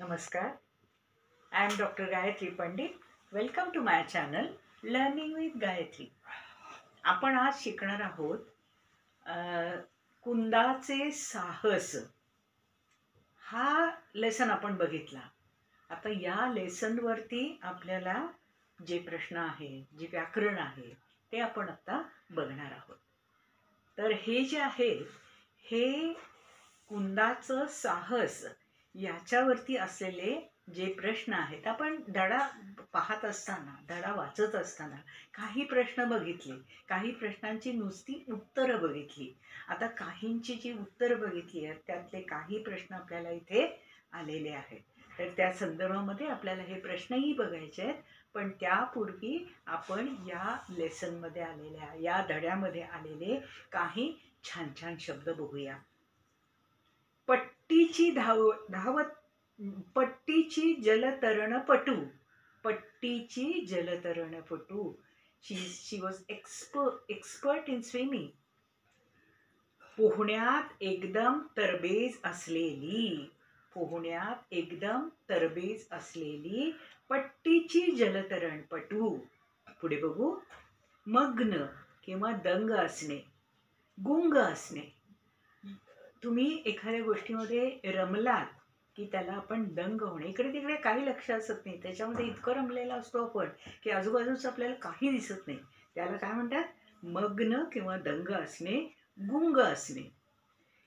Namaskar. I am Dr. Gayatri Pandit. Welcome to my channel Learning with Gayatri. आपण आज शिकणार आहोत कुंदाचे साहस हा लेसन आपण बघितला. आता या लेसनवरती आपल्याला जे प्रश्न आहे, जे व्याकरण आहे ते आपण आता बघणार आहोत. तर हे जे आहे हे कुंदाचं साहस याच्यावरती असलेले जे प्रश्न आहेत, आपण धडा पाहत असताना, धडा वाचत असताना काही प्रश्न बघितले, काही प्रश्नांची नुसती उत्तरं बघितली. आता काहींची जी उत्तरं बघितली आहेत त्यातले काही प्रश्न आपल्याला इथे आलेले आहेत. तर त्या संदर्भामध्ये आपल्याला हे प्रश्नही बघायचे आहेत. पण त्यापूर्वी आपण या लेसनमध्ये आलेल्या, या धड्यामध्ये आलेले काही छान छान शब्द बघूया. पट्टीची धावत पट्टीची जलतरणपटू. पट्टीची जलतरणपटू. शी वॉज एक्सपर्ट इन स्विमिंग. पोहण्यात एकदम तरबेज असलेली. पोहण्यात एकदम तरबेज असलेली पट्टीची जलतरणपटू. पुढे बघू. मग्न किंवा दंग असणे, गुंग असणे. तुम्ही एखाद्या गोष्टीमध्ये रमलात की त्याला आपण दंग होणे. इकडे तिकडे काही लक्ष असत नाही, त्याच्यामध्ये इतकं रमलेला असतो आपण की आजूबाजूचं आपल्याला काही दिसत नाही. त्याला काय म्हणतात? मग्न किंवा दंग असणे, गुंग असणे.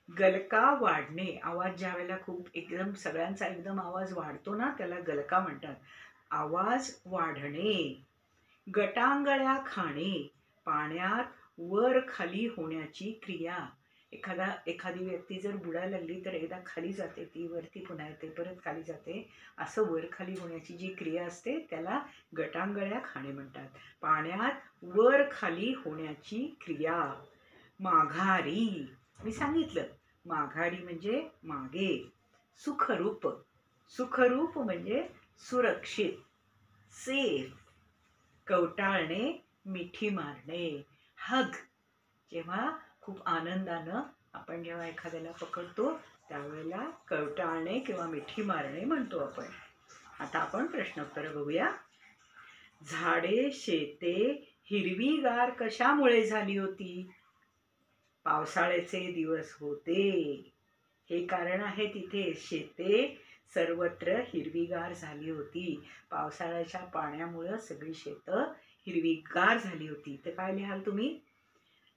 गलका वाढणे. आवाज ज्या वेळेला खूप एकदम सगळ्यांचा एकदम आवाज वाढतो ना, त्याला गलका म्हणतात. आवाज वाढणे. गटांगळ्या खाणे. पाण्यात वर खाली होण्याची क्रिया. एखादी व्यक्ती जर बुडायला लागली तर एकदा खाली जाते, ती वरती पुन्हा येते, परत खाली जाते. असं वर खाली होण्याची जी क्रिया असते त्याला गटांगळ्या खाणे म्हणतात. पाण्यात वर खाली होण्याची क्रिया. माघारी. मी सांगितलं, माघारी म्हणजे मागे. सुखरूप. सुखरूप म्हणजे सुरक्षित, सेफ. कवटाळणे, मिठी मारणे. हग. जेव्हा खूप आनंदानं आपण जेव्हा एखाद्याला पकडतो त्यावेळेला कवटाळणे किंवा मिठी मारणे म्हणतो आपण. आता आपण प्रश्नोत्तर बघूया. झाडे शेते हिरवीगार कशामुळे झाली होती? पावसाळ्याचे दिवस होते, हे कारण आहे तिथे. शेते सर्वत्र हिरवीगार झाली होती. पावसाळ्याच्या पाण्यामुळे सगळी शेतं हिरवीगार झाली होती. तर काय लिहाल तुम्ही?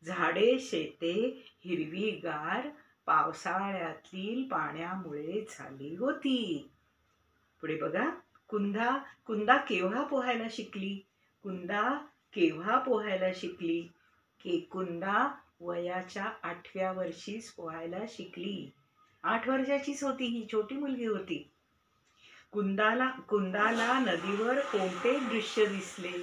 झाडे शेते हिरवीगार पावसाळ्यातील पाण्यामुळे झाली होती. पुढे बघा. कुंदा केव्हा पोहायला शिकली? कुंदा केव्हा पोहायला शिकली? कुंदा वयाच्या 8व्या वर्षीच पोहायला शिकली. 8 वर्षाचीच होती ही, छोटी मुलगी होती. कुंदाला नदीवर कोणते दृश्य दिसले?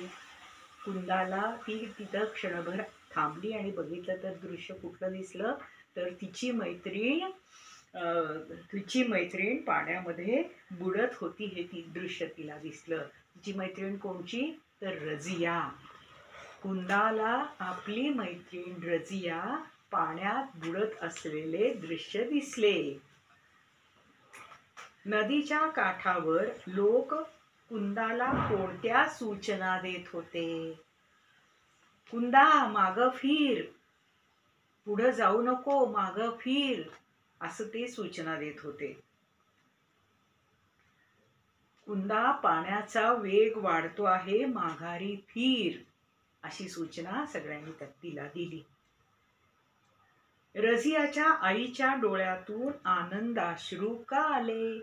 कुंदाला ती तिथं क्षणभर थांबली आणि बघितलं तर दृश्य कुठलं दिसलं? तर तिची मैत्रीण पाण्यामध्ये बुडत होती, हे ती दृश्य तिला दिसलं. तिची मैत्रीण कोणची? तर रझिया. कुंदाला आपली मैत्रीण रझिया पाण्यात बुडत असलेले दृश्य दिसले. नदीच्या काठावर लोक कुंदाला कोणत्या सूचना देत होते? कुंदा मागं फिर, पुढं जाऊ नको, मागं फिर, असं ते सूचना देत होते. कुंदा पाण्याचा वेग वाढतो आहे, माघारी फिर, अशी सूचना सगळ्यांनी तिला दिली. रझियाच्या आईच्या डोळ्यातून आनंदाश्रू का आले?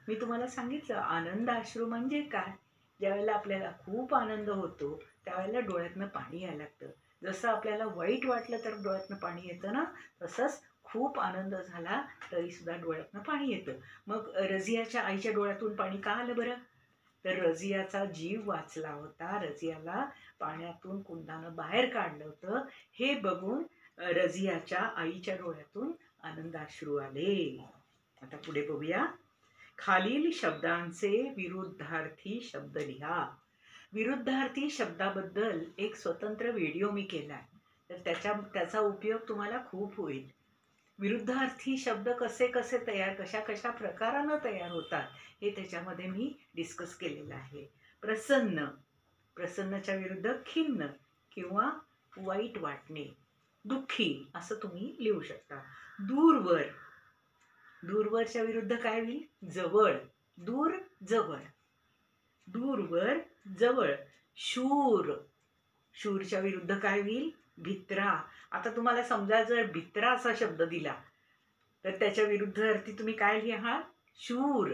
मी तुम्हाला सांगितलं आनंदाश्रू म्हणजे काय. ज्यावेळेला आपल्याला खूप आनंद होतो त्यावेळेला डोळ्यातनं पाणी यायला लागतं. जसं आपल्याला वाईट वाटलं तर डोळ्यातनं पाणी येतं ना, तसंच खूप आनंद झाला तरी सुद्धा डोळ्यातनं पाणी येतं. मग रझियाच्या आईच्या डोळ्यातून पाणी का आलं बरं? तर रझियाचा जीव वाचला होता. रझियाला पाण्यातून कुंदानं बाहेर काढलं होतं. हे बघून रझियाच्या आईच्या डोळ्यातून आनंदाश्रू आले. आता पुढे बघूया. खालील शब्दांचे विरुद्धार्थी शब्द लिहा. विरुद्धार्थी शब्दाबद्दल एक स्वतंत्र व्हिडिओ मी केलाय, तर त्याचा उपयोग तुम्हाला खूप होईल. विरुद्धार्थी शब्द कसे कसे तयार, कशा कशा प्रकारानं तयार होतात हे त्याच्यामध्ये मी डिस्कस केलेलं आहे. प्रसन्न, प्रसन्नच्या विरुद्ध खिन्न किंवा वाईट वाटणे, दुःखी असं तुम्ही लिहू शकता. दूरवर, दूरवरच्या विरुद्ध काय होईल? जवळ, दूर जवळ, दूरवर जवळ. शूर, शूरच्या विरुद्ध काय होईल? भित्रा. आता तुम्हाला समजा जर भित्रा असा शब्द दिला तर त्याच्या विरुद्ध अर्थी तुम्ही काय लिहा? शूर.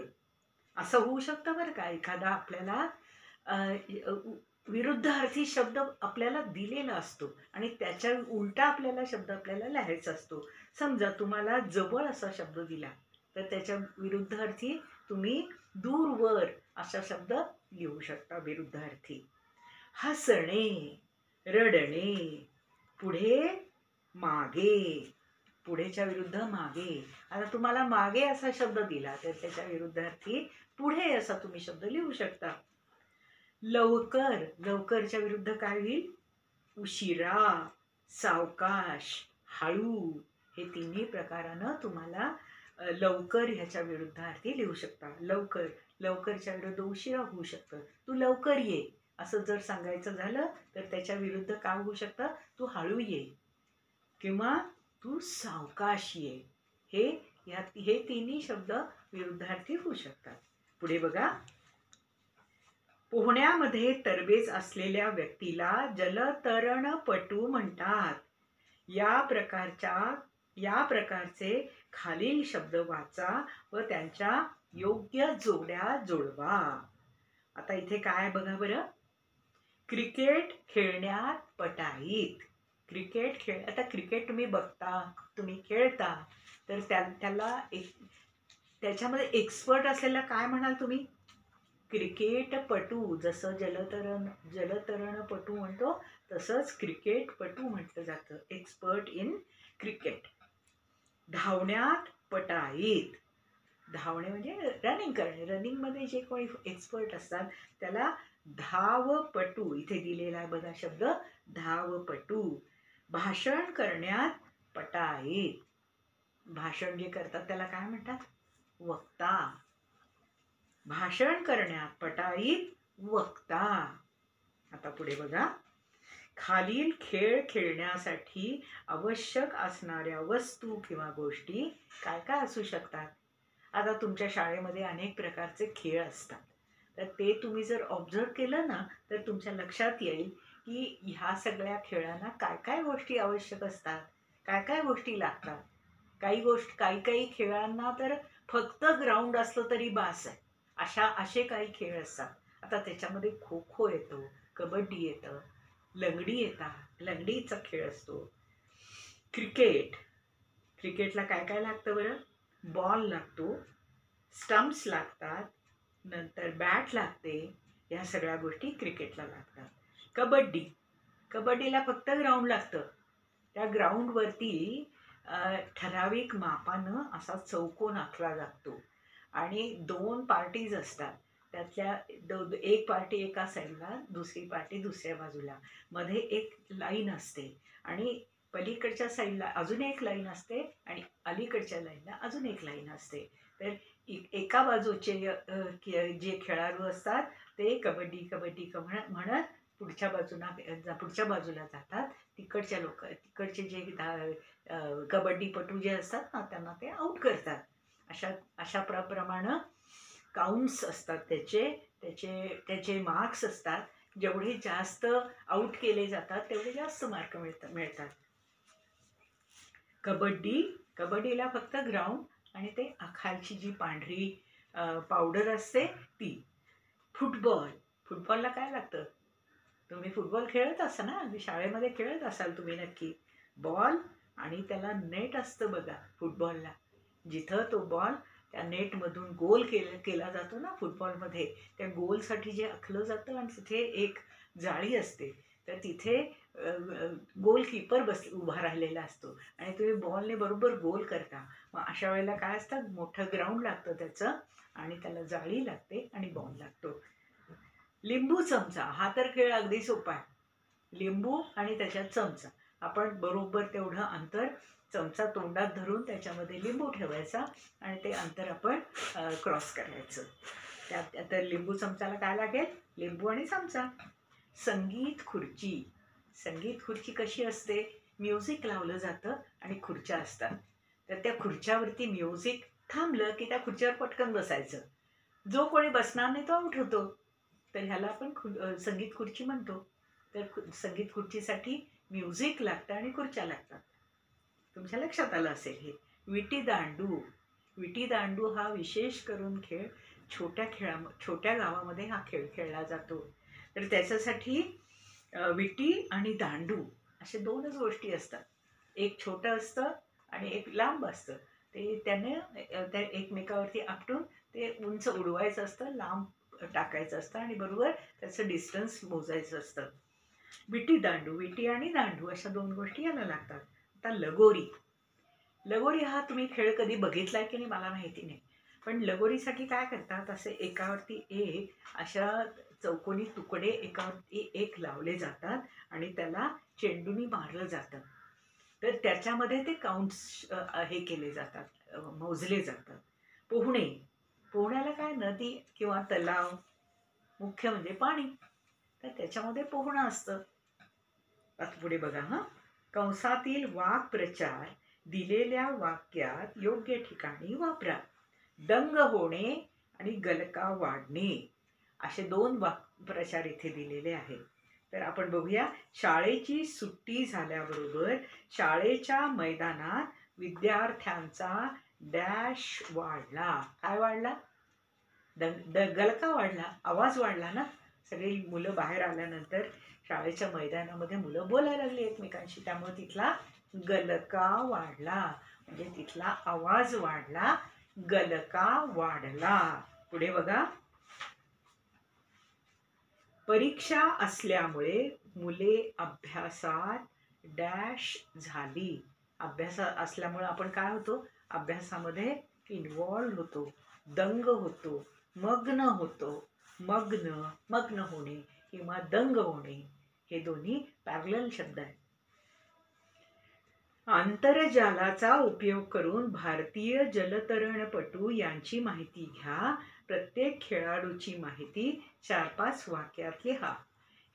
असं होऊ शकतं बरं का. एखादा आपल्याला विरुद्ध अर्थी शब्द आपल्याला दिलेला असतो आणि त्याच्या उलटा आपल्याला शब्द आपल्याला लिहायचा असतो. समजा तुम्हाला जवळ असा शब्द दिला तर त्याच्या विरुद्ध अर्थी तुम्ही दूरवर असा शब्द लिहू शकता विरुद्ध अर्थी. हसणे, रडणे, पुढे मागे, पुढेच्या विरुद्ध मागे. आता तुम्हाला मागे असा शब्द दिला तर त्याच्या विरुद्ध अर्थी पुढे असा तुम्ही शब्द लिहू शकता. लवकर, लवकरच्या विरुद्ध काय होईल? उशिरा, सावकाश, हळू. हे तिन्ही प्रकारानं तुम्हाला लवकर ह्याच्या विरुद्ध अर्थी लिहू शकता. लवकर, लवकरच्या विरुद्ध उशिरा होऊ शकतं. तू लवकर ये असं जर सांगायचं झालं तर त्याच्या विरुद्ध काय होऊ शकतं? तू हळू ये किंवा तू सावकाश ये. हे तिन्ही शब्द विरुद्धार्थी होऊ शकतात. पुढे बघा. पोहण्यामध्ये तरबेज असलेल्या व्यक्तीला जलतरणपटू म्हणतात. या प्रकारचे खालील शब्द वाचा व त्यांच्या योग्य जोड्या जोडवा. आता इथे काय बघा बरं. क्रिकेट खेळण्यात पटाईत. क्रिकेट खेळ, आता क्रिकेट तुम्ही बघता, तुम्ही खेळता तर त्याला त्याच्यामध्ये एक्सपर्ट असलेला काय म्हणाल तुम्ही? क्रिकेटपटू. जसं जलतरणपटू म्हणतो तसंच क्रिकेटपटू म्हटलं जातं. Expert in cricket. धावण्यात पटाईत. धावणे म्हणजे रनिंग करणे. रनिंगमध्ये जे कोणी एक्सपर्ट असतात त्याला धावपटू. इथे दिलेला आहे बघा शब्द धावपटू. भाषण करण्यात पटाईत. भाषण जे करतात त्याला काय म्हणतात? वक्ता. भाषण करण्यात पटाईत वक्ता. आता पुढे बघा. खालील खेळ खेळण्यासाठी आवश्यक असणाऱ्या वस्तू किंवा गोष्टी काय काय असू शकतात? आता तुमच्या शाळेमध्ये अनेक प्रकारचे खेळ असतात तर ते तुम्ही जर ऑब्झर्व केलं ना तर तुमच्या लक्षात येईल की ह्या सगळ्या खेळांना काय काय गोष्टी आवश्यक असतात, काय काय गोष्टी लागतात. काही खेळांना तर फक्त ग्राउंड असलं तरी बास आहे. असे काही खेळ असतात. आता त्याच्यामध्ये खो खो येतो, कबड्डी येतं, लंगडी येतात. लंगडीचा खेळ असतो. क्रिकेटला काय काय लागतं बरं? बॉल लागतो, स्टम्प्स लागतात, नंतर बॅट लागते. या सगळ्या गोष्टी क्रिकेटला लागतात. कबड्डीला फक्त ग्राउंड लागतं. त्या ग्राउंडवरती ठराविक मापानं असा चौकोन आखला लागतो आणि 2 पार्टीज असतात. त्यातल्या एक पार्टी एका साईडला, दुसरी पार्टी दुसऱ्या बाजूला. मध्ये एक लाईन असते आणि पलीकडच्या साईडला अजून एक लाईन असते आणि अलीकडच्या लाईनला अजून एक लाईन असते. तर एका बाजूचे जे खेळाडू असतात ते कबड्डी कबड्डी म्हणत पुढच्या बाजूला जातात. तिकडचे जे कबड्डीपटू जे असतात ना त्यांना ते आऊट करतात. अशा प्रमाणे काउंट्स असतात, त्याचे मार्क्स असतात. जेवढे जास्त आऊट केले जातात तेवढे जास्त मार्क मिळतात. कबड्डीला फक्त ग्राउंड आणि ते खालची जी पांढरी पावडर असते ती. फुटबॉलला काय लागतं? तुम्ही फुटबॉल खेळत असाल ना, शाळेमध्ये खेळत असाल तुम्ही नक्की. बॉल आणि त्याला नेट असतं बघा फुटबॉलला. जिथं तो बॉल त्या नेटमधून गोल केला जातो ना फुटबॉलमध्ये, त्या गोलसाठी जे आखलं जातं आणि तिथे एक जाळी असते. तर तिथे गोलकीपर उभा राहिलेला असतो आणि तुम्ही बॉलने बरोबर गोल करता. मग अशा वेळेला काय असतं? मोठं ग्राउंड लागतं त्याचं आणि त्याला जाळी लागते आणि बॉल लागतो. लिंबू चमचा. हा तर खेळ अगदी सोपा आहे. लिंबू आणि त्याच्यात चमचा. आपण बरोबर तेवढं अंतर चमचा तोंडात धरून त्याच्यामध्ये लिंबू ठेवायचा आणि ते अंतर आपण क्रॉस करायचं. त्यात लिंबू चमचाला काय लागेल? लिंबू आणि चमचा. संगीत खुर्ची. संगीत खुर्ची कशी असते? म्युझिक लावलं जातं आणि खुर्च्या असतात. तर त्या खुर्च्यावरती म्युझिक थांबलं की त्या खुर्च्यावर पटकन बसायचं. जो कोणी बसणार नाही तो आउट होतो. तर ह्याला आपण संगीत खुर्ची म्हणतो. तर संगीत खुर्चीसाठी म्युझिक लागतं आणि खुर्च्या लागतात. तुमच्या लक्षात आलं असेल हे. विटी दांडू. विटी दांडू हा विशेष करून खेळ छोट्या गावामध्ये हा खेळ खेळला जातो. तर त्याच्यासाठी विटी आणि दांडू असे दोनच गोष्टी असतात. एक छोटं असतं आणि एक लांब असतं. ते त्याने त्या एकमेकावरती आपटून ते उंच उडवायचं असतं, लांब टाकायचं असतं आणि बरोबर त्याचं डिस्टन्स मोजायचं असतं. विटी आणि दांडू अशा दोन गोष्टी यायला लागतात. आता लगोरी. लगोरी हा तुम्ही खेळ कधी बघितलाय की नाही मला माहिती नाही. पण लगोरीसाठी काय करतात, असे एकावरती एक अशा चौकोनी तुकडे एकावरती एक लावले जातात आणि त्याला चेंडूनी मारलं जातं. तर त्याच्यामध्ये ते काउंट्स हे केले जातात, मोजले जातात. पोहणे. पोहण्याला काय, नदी किंवा तलाव, मुख्य म्हणजे पाणी, तर त्याच्यामध्ये पोहणं असतं. आता पुढे बघा हा. कंसातील वाक्प्रचार दिलेल्या वाक्यात योग्य ठिकाणी वापरा. दंग होणे आणि गलका वाढणे असे दोन वाक्प्रचार इथे दिलेले आहेत. तर आपण बघूया. शाळेची सुट्टी झाल्याबरोबर शाळेच्या मैदानात विद्यार्थ्यांचा डॅश वाढला. काय वाढला? गलका वाढला, आवाज वाढला ना. सगळी मुलं बाहेर आल्यानंतर शाळेच्या मैदानामध्ये मुलं बोलायला लागली एकमेकांशी, त्यामुळे तिथला गलका वाढला, म्हणजे तिथला आवाज वाढला, गलका वाढला. पुढे बघा. परीक्षा असल्यामुळे मुले अभ्यासात डॅश झाली. अभ्यास असल्यामुळे आपण काय होतो? अभ्यासामध्ये इन्व्हॉल्व होतो, दंग होतो, मग्न होतो. मग्न होणे किंवा दंग होणे हे दोन्ही पॅरलल शब्द आहेत. आंतरजालाचा उपयोग करून भारतीय जलतरणपटू यांची माहिती घ्या. प्रत्येक खेळाडूची माहिती 4-5 वाक्यात लिहा.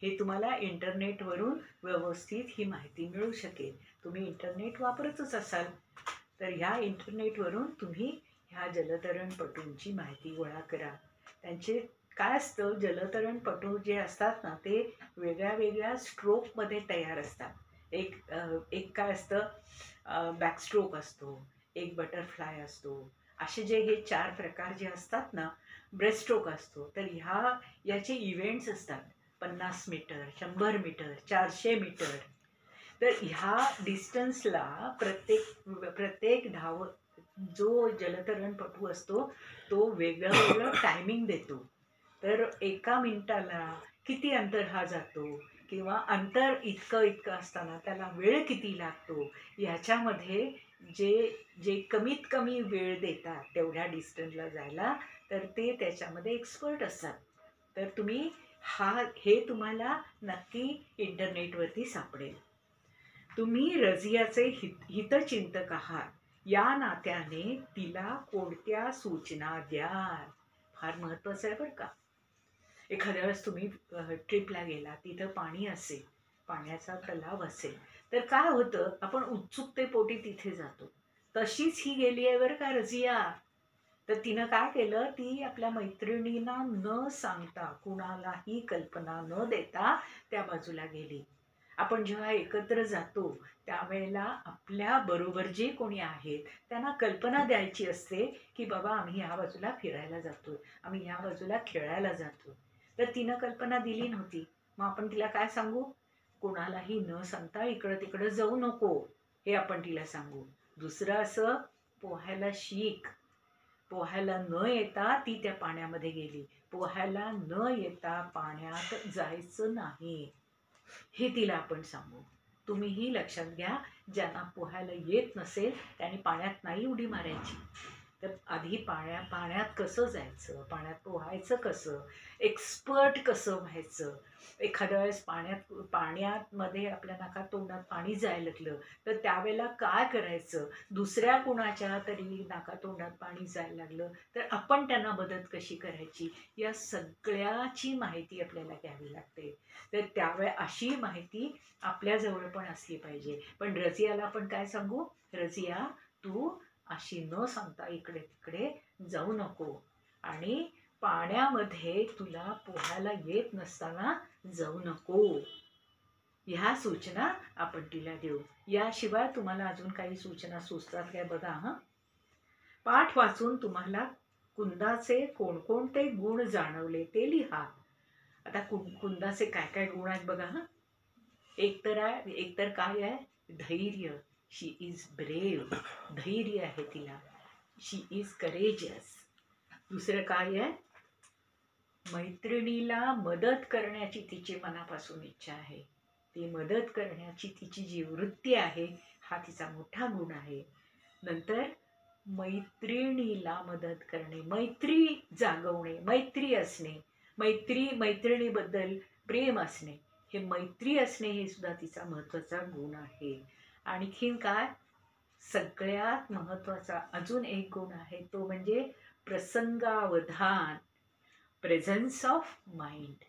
हे तुम्हाला इंटरनेटवरून व्यवस्थित ही माहिती मिळू शकेल. तुम्ही इंटरनेट वापरतच असाल, तर ह्या इंटरनेटवरून तुम्ही ह्या जलतरणपटूंची माहिती गोळा करा. त्यांचे काय असतं, जलतरणपटू जे असतात ना ते वेगळ्या वेगळ्या स्ट्रोकमध्ये तयार असतात. एक काय असतं, बॅकस्ट्रोक असतो, एक बटरफ्लाय असतो. असे जे हे 4 प्रकार जे असतात ना, ब्रेस्ट्रोक असतो. तर याचे इव्हेंट्स असतात. 50 मीटर, 100 मीटर, 400 मीटर. तर ह्या डिस्टन्सला प्रत्येक जो जलतरणपटू असतो तो वेगळं वेगळं टायमिंग देतो. तर 1 मिनिटाला किती अंतर हा जातो किंवा अंतर इतकं असताना त्याला वेळ किती लागतो, ह्याच्यामध्ये जे कमीत कमी वेळ देतात तेवढ्या डिस्टन्सला जायला, तर ते त्याच्यामध्ये एक्सपर्ट असतात. तर तुम्ही हे तुम्हाला नक्की इंटरनेटवरती सापडेल. तुम्ही रझियाचे हितचिंतक आहात, या नात्याने तिला कोणत्या सूचना द्याल? फार महत्वाचं आहे बरं का. एखाद्या वेळेस तुम्ही ट्रिपला गेला, तिथं पाणी असेल, पाण्याचा तलाव असेल, तर काय होतं, आपण उत्सुकतेपोटी तिथे जातो. तशीच ही गेली आहे बरं का रझिया. तर तिनं काय केलं, ती आपल्या मैत्रिणींना न सांगता, कुणालाही कल्पना न देता त्या बाजूला गेली. आपण जेव्हा एकत्र जातो त्यावेळेला आपल्या बरोबर जे कोणी आहेत त्यांना कल्पना द्यायची असते की बाबा आम्ही ह्या बाजूला फिरायला जातोय, आम्ही ह्या बाजूला खेळायला जातो. तर तिनं कल्पना दिली नव्हती. मग आपण तिला काय सांगू? कोणालाही न सांगता इकडं तिकडं जाऊ नको, हे आपण तिला सांगू. दुसरं असं, पोहायला शिक. पोहायला न येता ती त्या पाण्यामध्ये गेली. पोहायला न येता पाण्यात जायचं नाही, हे तिला आपण सांगू. तुम्हीही लक्षात घ्या, ज्यांना पोहायला येत नसेल त्यांनी पाण्यात नाही उडी मारायची. तर आधी पाण्यात कसं जायचं, पाण्यात पोहायचं कसं, एक्सपर्ट कसं व्हायचं. एखाद्या वेळेस पाण्यात मध्ये आपल्या नाकात तोंडात पाणी जायला लागलं तर त्यावेळेला काय करायचं, दुसऱ्या कुणाच्या तरी नाकात तोंडात पाणी जायला लागलं तर आपण त्यांना मदत कशी करायची, या सगळ्याची माहिती आपल्याला घ्यावी लागते. तर त्यावेळेस अशी माहिती आपल्याजवळ पण असली पाहिजे. पण रझियाला आपण काय सांगू, रझिया तू अशी न सांगता इकडे तिकडे जाऊ नको आणि पाण्यामध्ये तुला पोहायला येत नसताना जाऊ नको. ह्या सूचना आपण तिला देऊ. याशिवाय तुम्हाला अजून काही सूचना सुचतात काय बघा. पाठ वाचून तुम्हाला कुंदाचे कोणकोणते गुण जाणवले ते लिहा. आता कुंदाचे काय काय गुण आहेत बघा. एक तर काय आहे, धैर्य. शी इज ब्रेव. धैर्य आहे तिला. शी इज करेजियस. दुसरं काय आहे, मैत्रिणीला मदत करण्याची तिची मनापासून इच्छा आहे. ती मदत करण्याची तिची जी वृत्ती आहे हा तिचा मोठा गुण आहे. नंतर मैत्रिणीला मदत करणे, मैत्री जागवणे, मैत्री असणे, मैत्रिणीबद्दल प्रेम असणे, हे मैत्री असणे हे सुद्धा तिचा महत्वाचा गुण आहे. आणखीन काय, सगळ्यात महत्वाचा अजून एक गुण आहे तो म्हणजे प्रसंगावधान, प्रेझन्स ऑफ माइंड.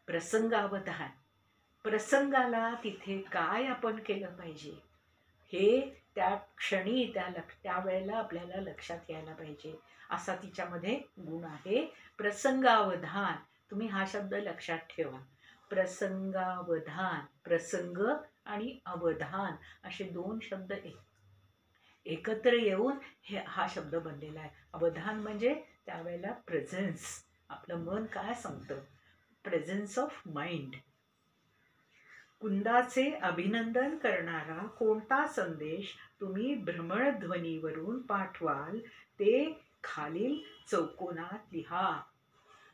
प्रसंगावधान, प्रसंगाला तिथे काय आपण केलं पाहिजे हे त्या क्षणी त्या वेळेला आपल्याला लक्षात यायला पाहिजे, असा तिच्यामध्ये गुण आहे. प्रसंगावधान, तुम्ही हा शब्द लक्षात ठेवा. प्रसंगावधान, प्रसंग आणि अवधान असे दोन शब्द एकत्र येऊन हा शब्द बनलेला आहे. अवधान म्हणजे त्यावेळेला प्रेझेन्स, आपलं मन काय सांगतं, प्रेझेन्स ऑफ माइंड. कुंदाचे अभिनंदन करणारा कोणता संदेश तुम्ही भ्रमणध्वनीवरून पाठवाल ते खालील चौकोनात लिहा.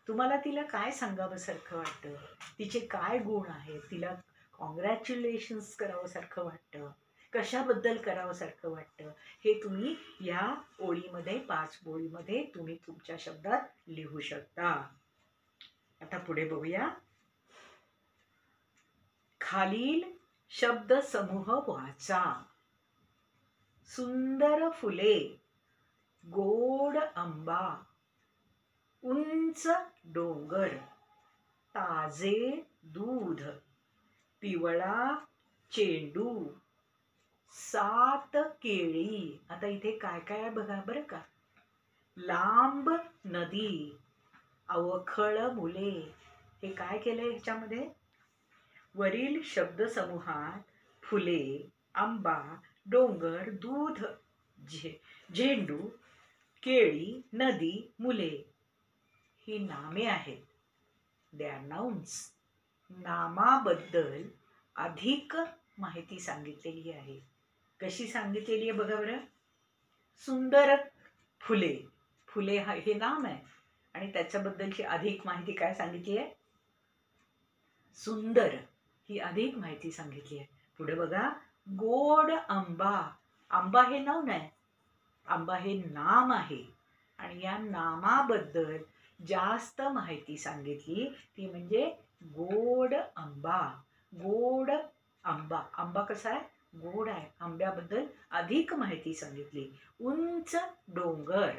तुम्हाला तिला काय सांगावंसारखं वाटतं, तिचे काय गुण आहेत, तिला कॉंग्रॅच्युलेशन्स करावंसारखं वाटतं, कशाबद्दल करावंसारखं वाटतं, हे तुम्ही या ओळीमध्ये 5 ओळीमध्ये तुम्ही तुमच्या शब्दात लिहू शकता. आता पुढे बघूया. खालील शब्द समूह वाचा. सुंदर फुले, गोड आंबा, उंच डोंगर, ताजे दूध, पिवळा चेंडू, 7 केळी. आता इथे काय काय आहे बघा बरं का. लांब नदी, अवखळ मुले. हे काय केलंय ह्याच्यामध्ये, वरील शब्दसमूहात फुले, आंबा, डोंगर, दूध, झेंडू, केळी, नदी, मुले ही नामे आहेत. They are nouns. नामाबद्दल अधिक माहिती सांगितलेली आहे. कशी सांगितलेली आहे बघा बरं. सुंदर फुले, फुले हे नाम आहे आणि त्याच्याबद्दलची अधिक माहिती काय सांगितली आहे, सुंदर ही अधिक माहिती सांगितली आहे. पुढे बघा, गोड आंबा. आंबा हे नाव नाही, आंबा हे नाम आहे आणि या नामाबद्दल जास्त माहिती सांगितली ती म्हणजे गोड आंबा. गोड आंबा, आंबा कसा आहे, गोड आहे. आंब्याबद्दल अधिक माहिती सांगितली. उंच डोंगर,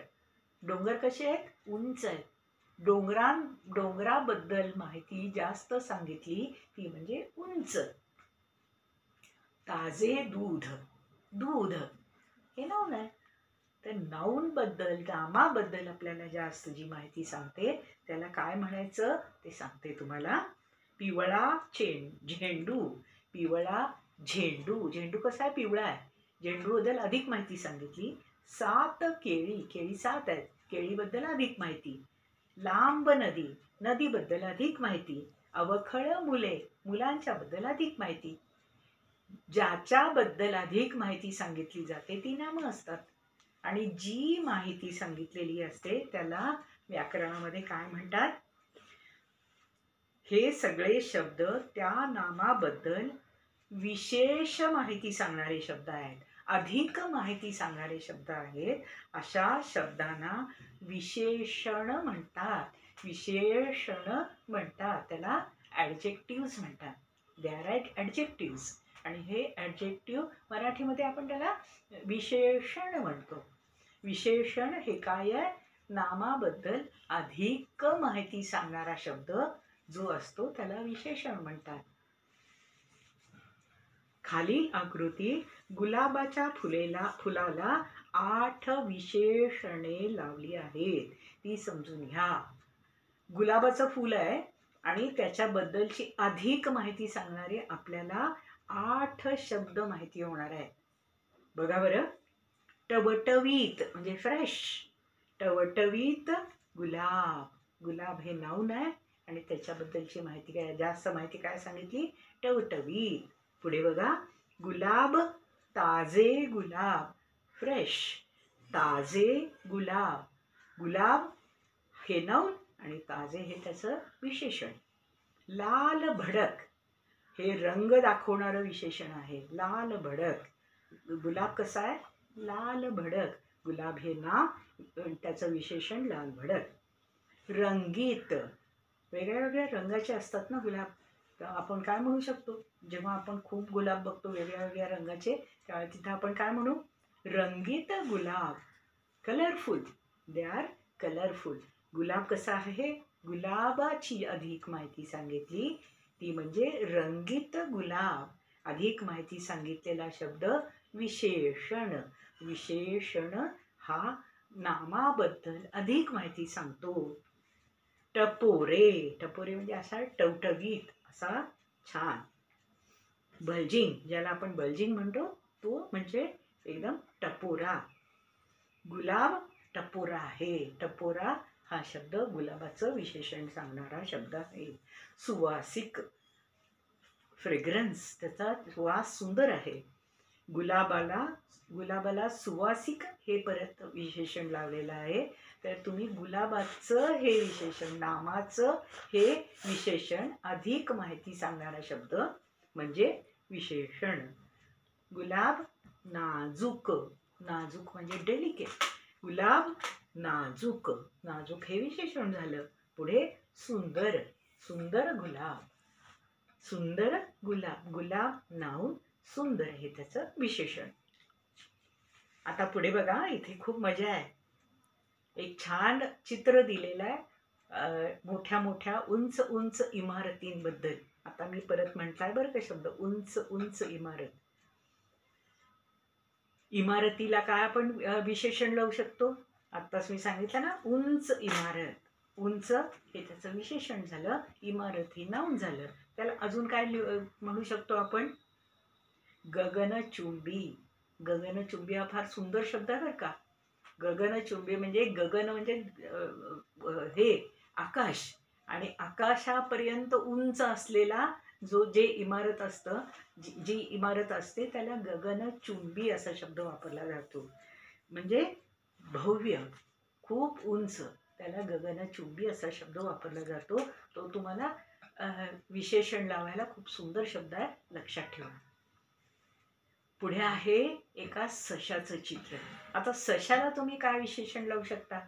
डोंगर कसे आहेत, उंच आहेत. डोंगराबद्दल माहिती जास्त सांगितली ती म्हणजे उंच. ताजे दूध, दूध हे नाऊन आहे. तर नाऊन बद्दल, नामाबद्दल आपल्याला जास्त जी माहिती सांगते त्याला काय म्हणायचं ते सांगते तुम्हाला. पिवळा झेंडू, पिवळा झेंडू, झेंडू कसा आहे, पिवळा आहे. झेंडूबद्दल अधिक माहिती सांगितली. 7 केळी, केळी 7 आहेत, केळीबद्दल अधिक माहिती. लांब नदी, नदीबद्दल अधिक माहिती. अवखळ मुले, मुलांच्या बद्दल अधिक माहिती. ज्याच्याबद्दल अधिक माहिती सांगितली जाते ती नामं असतात आणि जी माहिती सांगितलेली असते त्याला व्याकरणामध्ये काय म्हणतात. हे सगळे शब्द त्या नामाबद्दल विशेष माहिती सांगणारे शब्द आहेत. अधिक माहिती सांगणारे शब्द आहेत अशा शब्दांना विशेषण म्हणतात. विशेषण म्हणतात, त्याला ॲडजेक्टिव्ह्ज म्हणतात. They are adjectives. आणि हे ॲडजेक्टिव्ह मराठीमध्ये आपण त्याला विशेषण म्हणतो. विशेषण हे काय आहे? नामाबद्दल अधिक माहिती सांगणारा शब्द जो असतो त्याला विशेषण म्हणतात. खालील आकृती गुलाबाच्या फुलाला 8 विशेषणे लावली आहेत, ती समजून घ्या. गुलाबाचं फूल आहे आणि त्याच्याबद्दलची अधिक माहिती सांगणारे आपल्याला 8 शब्द माहिती होणार आहे. बघा बरं. टवटवीत म्हणजे फ्रेश. टवटवीत गुलाब. गुलाब हे नाऊन आहे आणि त्याच्याबद्दलची माहिती काय, जास्त माहिती काय सांगितली? टवटवीत. पुढे बघा. गुलाब, ताजे गुलाब, फ्रेश. ताजे गुलाब. गुलाब हे नाऊन आणि ताजे हे त्याचं विशेषण. लाल भडक हे रंग दाखवणारं विशेषण आहे. लाल भडक. गुलाब कसा आहे? लाल भडक. गुलाब हे नाव, त्याचं विशेषण लाल भडक. रंगीत. वेगळ्या वेगळ्या रंगाचे असतात ना गुलाब. तर आपण काय म्हणू शकतो? जेव्हा आपण खूप गुलाब बघतो वेगळ्या वेगळ्या रंगाचे, तेव्हा तिथं आपण काय म्हणू? रंगीत गुलाब. कलरफुल. They are colourful. गुलाब कसा आहे? गुलाबाची अधिक माहिती सांगितली ती म्हणजे रंगीत गुलाब. अधिक माहिती सांगितलेला शब्द विशेषण. विशेषण हा नामाबद्दल अधिक माहिती सांगतो. टपोरे. टपोरे म्हणजे असा टवटवीत, असा छान. बल्जिंग, ज्याला आपण बल्जिंग म्हणतो, तो म्हणजे एकदम टपोरा. गुलाब टपोरा आहे. टपोरा हा शब्द गुलाबाचं विशेषण सांगणारा शब्द आहे. सुवासिक. फ्रेग्रन्स, त्याचा वास सुंदर आहे. गुलाबाला सुवासिक हे परत विशेषण लावलेलं आहे. तर तुम्ही गुलाबाचं हे विशेषण, नामाचं हे विशेषण, अधिक माहिती सांगणारा शब्द म्हणजे विशेषण. गुलाब नाजूक. नाजूक म्हणजे डेलिकेट. गुलाब नाजूक. नाजूक हे विशेषण झालं. पुढे सुंदर. सुंदर गुलाब. सुंदर गुलाब. गुलाब नाऊन, सुंदर हे त्याचं विशेषण. आता पुढे बघा, इथे खूप मजा आहे. एक छान चित्र दिलेलं आहे मोठ्या मोठ्या उंच उंच इमारतींबद्दल. आता मी परत म्हटलाय बरं का शब्द, उंच उंच इमारत. इमारतीला काय आपण विशेषण लावू शकतो? आत्ताच मी सांगितलं ना, उंच इमारत. उंच हे त्याचं विशेषण झालं. इमारत ही नाऊन झालं. त्याला अजून काय म्हणू शकतो आपण? गगनचुंबी. गगनचुंबी हा फार सुंदर शब्द आहे बरं का. गगनचुंबी म्हणजे गगन म्हणजे हे आकाश, आणि आकाशापर्यंत उंच असलेला जे इमारत असतं, जी इमारत असते त्याला गगनचुंबी असा शब्द वापरला जातो. म्हणजे भव्य, खूप उंच, त्याला गगनचुंबी असा शब्द वापरला जातो. तो तुम्हाला विशेषण लावायला खूप सुंदर शब्द आहे, लक्षात ठेवा. पुढे आहे एका सशाचं चित्र. आता सशाला तुम्ही काय विशेषण लावू शकता?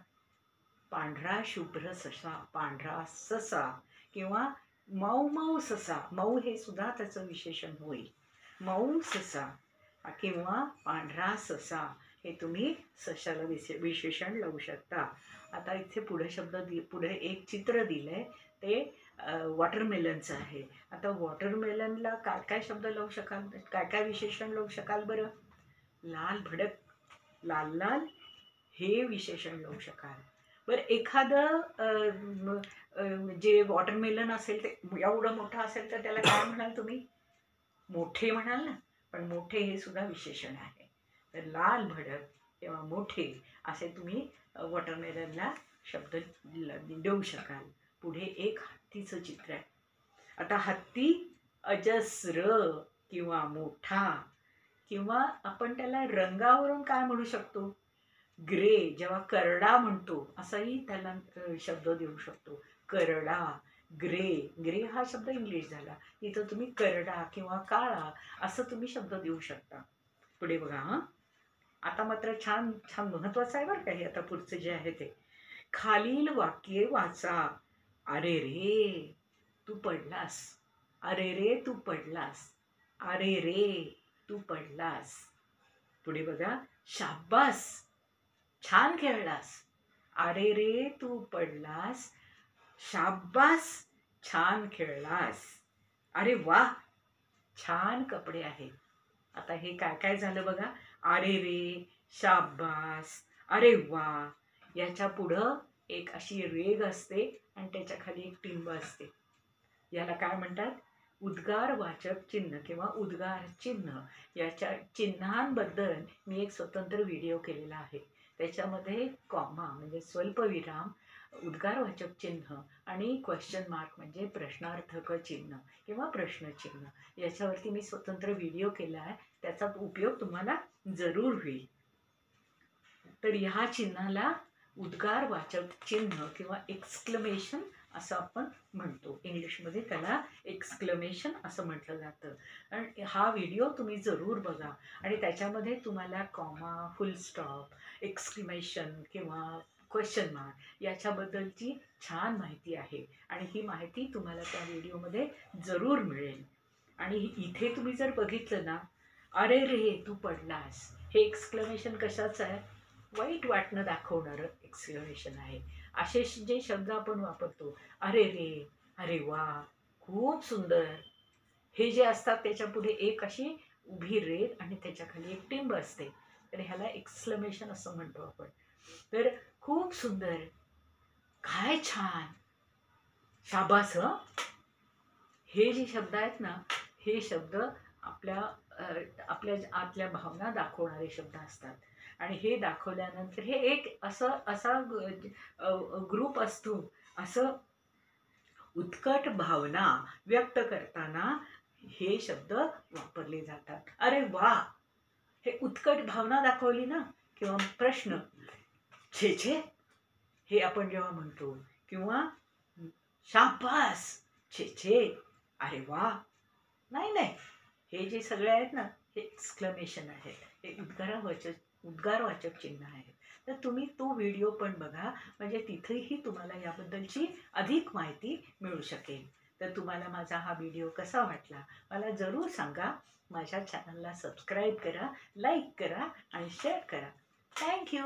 पांढरा शुभ्र ससा, पांढरा ससा, किंवा मऊ मऊ ससा. मऊ हे सुद्धा त्याचं विशेषण होईल. मऊ ससा किंवा पांढरा ससा हे तुम्ही सशाला विशेषण लावू शकता. आता इथे पुढे एक चित्र दिलंय, ते वॉटरमेलनचं आहे. आता वॉटरमेलनला काय काय शब्द लावू शकाल, काय काय विशेषण लावू शकाल बरं? लाल भडक, लाल लाल हे विशेषण लावू शकाल. बरं, एखादं जे वॉटरमेलन असेल ते एवढं मोठं असेल तर त्याला काय म्हणाल तुम्ही? मोठे म्हणाल ना. पण मोठे हे सुद्धा विशेषण आहे. तर लाल भडक किंवा मोठे असे तुम्ही वॉटरमेलनला शब्द देऊ शकाल. पुढे एक हत्तीचं चित्र आहे. आता हत्ती अजस्र किंवा मोठा, किंवा आपण त्याला रंगावरून काय म्हणू शकतो? ग्रे. जेव्हा करडा म्हणतो असाही त्याला शब्द देऊ शकतो. करडा, ग्रे. ग्रे हा शब्द इंग्लिश झाला. इथं तुम्ही करडा किंवा काळा असं तुम्ही शब्द देऊ शकता. पुढे बघा हं. आता मात्र छान छान महत्वाचं आहे बरं का हे. आता पुढचं जे आहे ते, खालील वाक्ये वाचा. अरे रे तू पडलास, अरे रे तू पडलास, अरे रे तू पडलास. पुढे बघा, शाब्बास छान खेळलास, अरे रे तू पडलास, शाब्बास छान खेळलास, अरे वा छान कपडे आहेत. आता हे काय काय झालं बघा. अरे रे, शाब्बास, अरे वा, याच्या पुढं एक अशी रेघ असते आणि त्याच्या खाली एक टिंब असते. याला काय म्हणतात? उद्गारवाचक चिन्ह किंवा उद्गार चिन्ह. याच्या चिन्हांबद्दल मी एक स्वतंत्र व्हिडिओ केलेला आहे. त्याच्यामध्ये कॉमा म्हणजे स्वल्पविराम, उद्गारवाचक चिन्ह आणि क्वेश्चन मार्क म्हणजे प्रश्नार्थक चिन्ह किंवा प्रश्नचिन्ह याच्यावरती मी स्वतंत्र व्हिडिओ केला आहे. त्याचा उपयोग तुम्हाला जरूर होईल. तर ह्या चिन्हाला उद्गारवाचक चिन्ह किंवा एक्सक्लमेशन असं आपण म्हणतो. इंग्लिशमध्ये त्याला एक्सक्लमेशन असं म्हटलं जातं. आणि हा व्हिडिओ तुम्ही जरूर बघा आणि त्याच्यामध्ये तुम्हाला कॉमा, फुल स्टॉप, एक्सक्लमेशन किंवा क्वेश्चन मार्क याच्याबद्दलची छान माहिती आहे आणि ही माहिती तुम्हाला त्या व्हिडिओमध्ये जरूर मिळेल. आणि इथे तुम्ही जर बघितलं ना, अरे रे तू पडलास, हे एक्सक्लमेशन कशाचं आहे? वाईट वाटणं दाखवणारं एक्सक्लमेशन आहे. असे जे शब्द आपण वापरतो, अरे रे, अरे वा, खूप सुंदर, हे जे असतात त्याच्या पुढे एक अशी उभी रेघ आणि त्याच्या खाली एक टिंब असते. तर ह्याला एक्सक्लमेशन असं म्हणतो आपण. तर खूप सुंदर, काय छान, शाबास हं. हे जे शब्द आहेत ना, हे शब्द आपल्या आपल्या आतल्या भावना दाखवणारे शब्द असतात. आणि हे दाखवल्यानंतर हे एक असा ग्रुप असतो. असं उत्कट भावना व्यक्त करताना हे शब्द वापरले जातात. अरे वा, हे उत्कट भावना दाखवली ना, किंवा प्रश्न, छे छे, हे आपण जेव्हा म्हणतो, किंवा शाबास, छे छे, अरे वा, नाही नाही, हे जे सगळे आहेत ना, हे एक्सक्लमेशन आहेत. हे उद्गारवाचक चिन्ह आहेत. तर तुम्ही तो व्हिडिओ पण बघा, म्हणजे तिथेही तुम्हाला याबद्दलची अधिक माहिती मिळू शकेल. तर तुम्हाला माझा हा व्हिडिओ कसा वाटला मला जरूर सांगा. माझ्या चॅनलला सबस्क्राईब करा, लाईक करा आणि शेअर करा. थँक्यू.